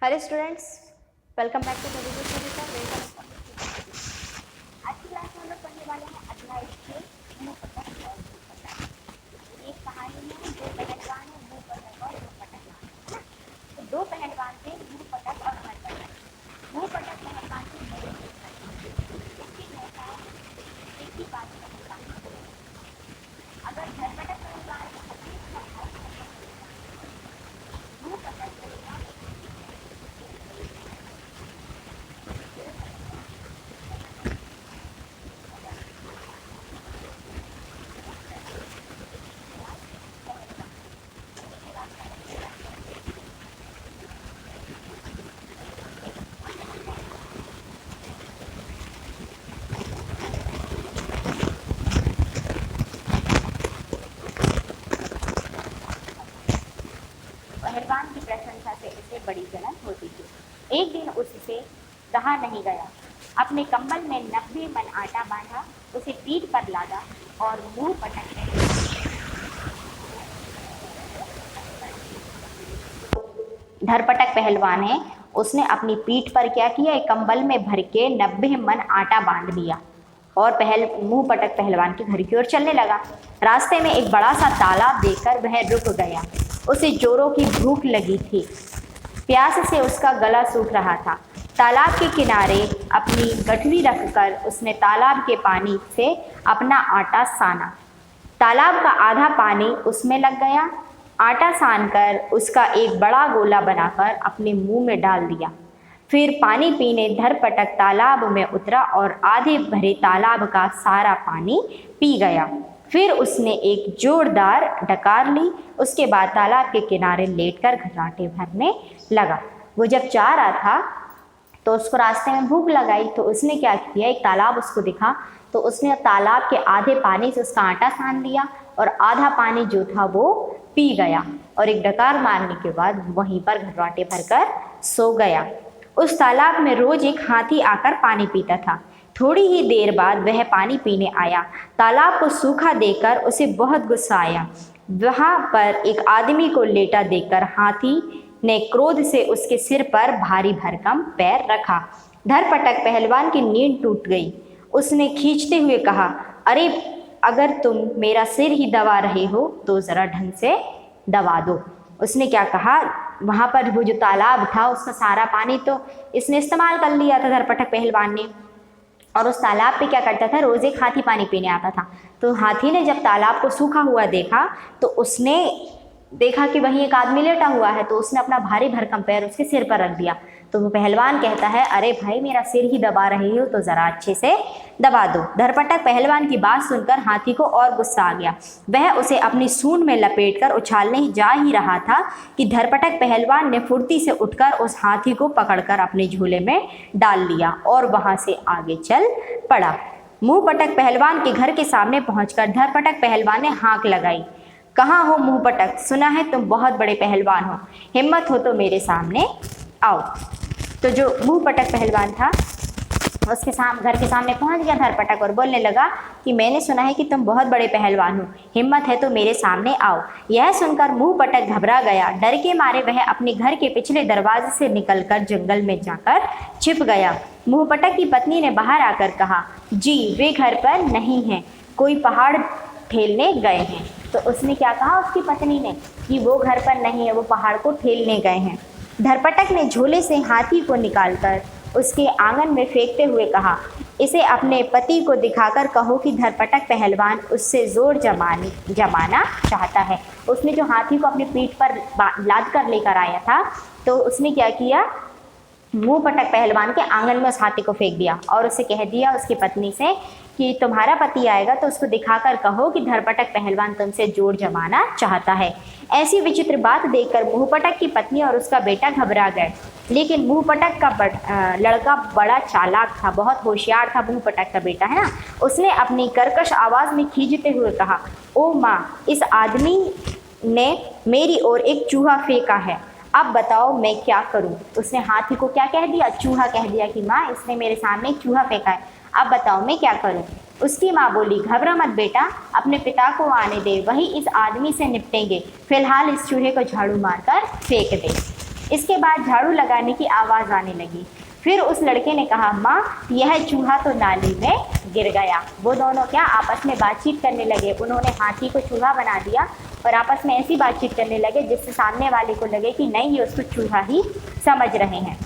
Hello students, welcome back to the welcome. आज की class में हम लोग पढ़ने वाले हैं अध्याय 6 भूपटक और भूपटक। एक कहानी में दो पहलवान है, भूपटक और भूपटक, है ना। तो दो पहलवान थे, भूपटक और धरपटक। भूपटक पहलवान की बड़ी इसकी नौका एक ही बात करता है। अगर धरपटक पहलवान भूपटक पहलवान पहलवान की प्रशंसा से उसे बड़ी जलन होती थी। एक दिन उससे रहा नहीं गया, अपने कंबल में 90 मन आटा बांधा, उसे पीठ पर लादा और मुंह पटकने धरपटक पहलवान है, उसने अपनी पीठ पर क्या किया, एक कंबल में भर के 90 मन आटा बांध लिया और मुंह पटक पहलवान के घर की ओर चलने लगा। रास्ते में एक बड़ा सा तालाब देखकर वह रुक गया। उसे जोरों की भूख लगी थी, प्यास से उसका गला सूख रहा था। तालाब के किनारे अपनी गठरी रखकर उसने तालाब के पानी से अपना आटा साना। तालाब का आधा पानी उसमें लग गया। आटा सानकर उसका एक बड़ा गोला बनाकर अपने मुंह में डाल दिया। फिर पानी पीने धरपटक तालाब में उतरा और आधे भरे तालाब का सारा पानी पी गया। फिर उसने एक जोरदार डकार ली। उसके बाद तालाब के किनारे लेटकर घराटे भरने लगा। वो जब जा रहा था तो उसको रास्ते में भूख लगाई, तो उसने क्या किया, एक तालाब उसको दिखा तो उसने तालाब के आधे पानी से उसका आटा सान लिया और आधा पानी जो था वो पी गया और एक डकार मारने के बाद वहीं पर घराटे भरकर सो गया। उस तालाब में रोज एक हाथी आकर पानी पीता था। थोड़ी ही देर बाद वह पानी पीने आया। तालाब को सूखा देखकर उसे बहुत गुस्सा आया। वहाँ पर एक आदमी को लेटा देखकर हाथी ने क्रोध से उसके सिर पर भारी भरकम पैर रखा। धरपटक पहलवान की नींद टूट गई। उसने खींचते हुए कहा, अरे अगर तुम मेरा सिर ही दबा रहे हो तो ज़रा ढंग से दबा दो। उसने क्या कहा, वहाँ पर वो जो तालाब था उसका सारा पानी तो इसने इस्तेमाल कर लिया था धरपटक पहलवान ने, और उस तालाब पे क्या करता था, रोज़ एक हाथी पानी पीने आता था। तो हाथी ने जब तालाब को सूखा हुआ देखा तो उसने देखा कि वहीं एक आदमी लेटा हुआ है, तो उसने अपना भारी भरकम पैर उसके सिर पर रख दिया। तो वो पहलवान कहता है, अरे भाई मेरा सिर ही दबा रहे हो तो ज़रा अच्छे से दबा दो। धरपटक पहलवान की बात सुनकर हाथी को और गुस्सा आ गया। वह उसे अपनी सूंड में लपेटकर उछालने जा ही रहा था कि धरपटक पहलवान ने फुर्ती से उठकर उस हाथी को पकड़कर अपने झूले में डाल लिया और वहाँ से आगे चल पड़ा। मुँह पटक पहलवान के घर के सामने पहुँचकर धरपटक पहलवान ने हाँक लगाई, कहाँ हो मुँह पटक, सुना है तुम बहुत बड़े पहलवान हो, हिम्मत हो तो मेरे सामने आओ। तो जो मुँह पटक पहलवान था उसके घर के सामने पहुंच गया धरपटक और बोलने लगा कि मैंने सुना है कि तुम बहुत बड़े पहलवान हो, हिम्मत है तो मेरे सामने आओ। यह सुनकर मुँह पटक घबरा गया। डर के मारे वह अपने घर के पिछले दरवाजे से निकलकर जंगल में जाकर छिप गया। मुँह पटक की पत्नी ने बाहर आकर कहा, जी वे घर पर नहीं हैं, कोई पहाड़ ठेलने गए हैं। तो उसने क्या कहा, उसकी पत्नी ने, कि वो घर पर नहीं है, वो पहाड़ को ठेलने गए हैं। धरपटक ने झोले से हाथी को निकालकर उसके आंगन में फेंकते हुए कहा, इसे अपने पति को दिखाकर कहो कि धरपटक पहलवान उससे जोर जमाना चाहता है। उसने जो हाथी को अपनी पीठ पर लाद कर लेकर आया था, तो उसने क्या किया, मुँह पटक पहलवान के आंगन में उस हाथी को फेंक दिया और उसे कह दिया उसकी पत्नी से कि तुम्हारा पति आएगा तो उसको दिखाकर कहो कि धरपटक पहलवान तुमसे जोर जमाना चाहता है। ऐसी विचित्र बात देखकर मुँह पटक की पत्नी और उसका बेटा घबरा गए। लेकिन मुँह पटक का लड़का बड़ा चालाक था, बहुत होशियार था। मुँह पटक का बेटा है ना, उसने अपनी कर्कश आवाज़ में खींचते हुए कहा, ओ माँ, इस आदमी ने मेरी ओर एक चूहा फेंका है, अब बताओ मैं क्या करूं। उसने हाथी को क्या कह दिया, चूहा कह दिया कि माँ इसने मेरे सामने एक चूहा फेंका है, अब बताओ मैं क्या करूं। उसकी माँ बोली, घबरा मत बेटा, अपने पिता को आने दे, वही इस आदमी से निपटेंगे, फिलहाल इस चूहे को झाड़ू मारकर फेंक दे। इसके बाद झाड़ू लगाने की आवाज़ आने लगी। फिर उस लड़के ने कहा, माँ यह चूहा तो नाली में गिर गया। वो दोनों क्या आपस में बातचीत करने लगे। उन्होंने हाथी को चूहा बना दिया और आपस में ऐसी बातचीत करने लगे जिससे सामने वाले को लगे कि नहीं, ये उसको चूहा ही समझ रहे हैं।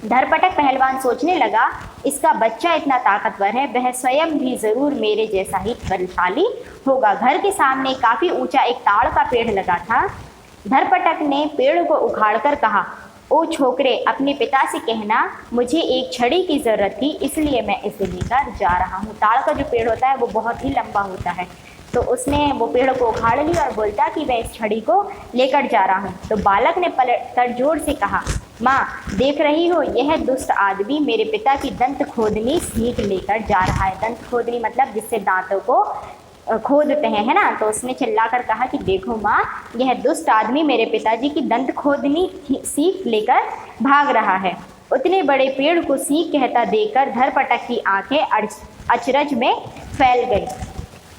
धरपटक पहलवान सोचने लगा, इसका बच्चा इतना ताकतवर है, वह स्वयं भी ज़रूर मेरे जैसा ही बलशाली होगा। घर के सामने काफ़ी ऊंचा एक ताड़ का पेड़ लगा था। धरपटक ने पेड़ को उखाड़कर कहा, ओ छोकरे, अपने पिता से कहना मुझे एक छड़ी की ज़रूरत थी, इसलिए मैं इसे लेकर जा रहा हूँ। ताड़ का जो पेड़ होता है वो बहुत ही लंबा होता है, तो उसने वो पेड़ को उखाड़ लिया और बोलता कि मैं इस छड़ी को लेकर जा रहा हूँ। तो बालक ने पलटकर जोर से कहा, माँ देख रही हो, यह दुष्ट आदमी मेरे पिता की दंत खोदनी सीख लेकर जा रहा है। दंत खोदनी मतलब जिससे दांतों को खोदते हैं, है ना। तो उसने चिल्लाकर कहा कि देखो माँ, यह दुष्ट आदमी मेरे पिताजी की दंत खोदनी सीख लेकर भाग रहा है। उतने बड़े पेड़ को सीख कहता देखकर धरपटक की आंखें अचरज में फैल गई।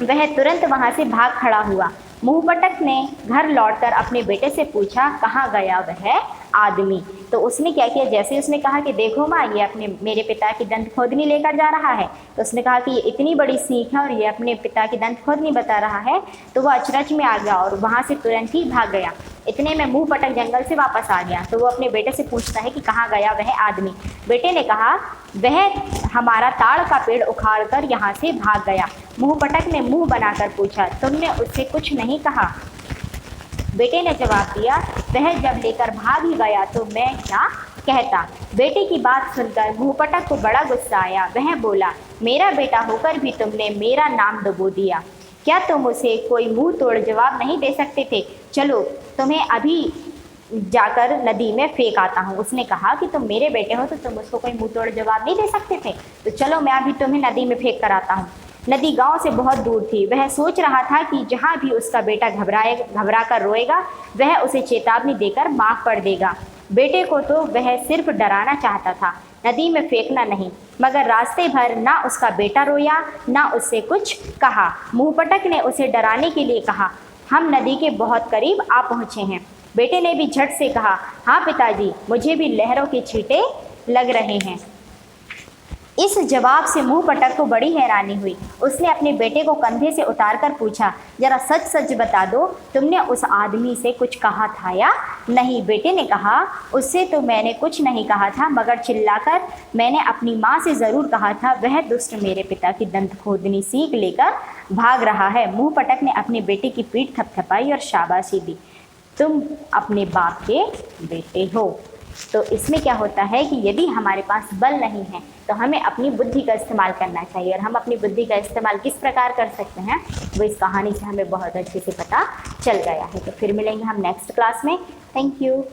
वह तुरंत वहां से भाग खड़ा हुआ। मुंहपटक ने घर लौटकर अपने बेटे से पूछा, कहाँ गया वह आदमी। तो उसने क्या किया, जैसे उसने कहा कि देखो माँ, ये मेरे पिता की दंत खोदनी लेकर जा रहा है, तो उसने कहा कि ये इतनी बड़ी सीख है और ये अपने पिता की दंत खोदनी बता रहा है, तो वह अचरज में आ गया और वहाँ से तुरंत ही भाग गया। इतने में मुंहपटक जंगल से वापस आ गया। तो वो अपने बेटे से पूछता है कि कहाँ गया वह आदमी। बेटे ने कहा, वह हमारा ताड़ का पेड़ उखाड़ कर यहाँ से भाग गया। मुंहपटक ने मुंह बनाकर पूछा, तुमने उससे कुछ नहीं कहा। बेटे ने जवाब दिया, वह जब लेकर भाग ही गया तो मैं क्या कहता। बेटे की बात सुनकर मुंहपटक को बड़ा गुस्सा आया। वह बोला, मेरा बेटा होकर भी तुमने मेरा नाम डुबो दिया। क्या तुम उसे कोई मुंह तोड़ जवाब नहीं दे सकते थे? चलो तुम्हें अभी जाकर नदी में फेंक आता हूँ। उसने कहा कि तुम मेरे बेटे हो तो तुम उसको कोई मुंह तोड़ जवाब नहीं दे सकते थे, तो चलो मैं अभी तुम्हें नदी में फेंक कर आता हूँ। नदी गांव से बहुत दूर थी। वह सोच रहा था कि जहाँ भी उसका बेटा घबरा कर रोएगा, वह उसे चेतावनी देकर माफ कर देगा। बेटे को तो वह सिर्फ डराना चाहता था, नदी में फेंकना नहीं। मगर रास्ते भर ना उसका बेटा रोया, ना उससे कुछ कहा। मुंहपटक ने उसे डराने के लिए कहा, हम नदी के बहुत करीब आ पहुँचे हैं। बेटे ने भी झट से कहा, हाँ पिताजी, मुझे भी लहरों के छींटे लग रहे हैं। इस जवाब से मुंहपटक को बड़ी हैरानी हुई। उसने अपने बेटे को कंधे से उतारकर पूछा, जरा सच सच बता दो, तुमने उस आदमी से कुछ कहा था या नहीं? बेटे ने कहा, उससे तो मैंने कुछ नहीं कहा था, मगर चिल्लाकर मैंने अपनी माँ से ज़रूर कहा था, वह दुष्ट मेरे पिता की दंत खोदनी सीख लेकर भाग रहा है। मुंहपटक ने अपने बेटे की पीठ थपथपाई और शाबाशी दी, तुम अपने बाप के बेटे हो। तो इसमें क्या होता है कि यदि हमारे पास बल नहीं है तो हमें अपनी बुद्धि का इस्तेमाल करना चाहिए। और हम अपनी बुद्धि का इस्तेमाल किस प्रकार कर सकते हैं वो इस कहानी से हमें बहुत अच्छे से पता चल गया है। तो फिर मिलेंगे हम नेक्स्ट क्लास में। Thank you.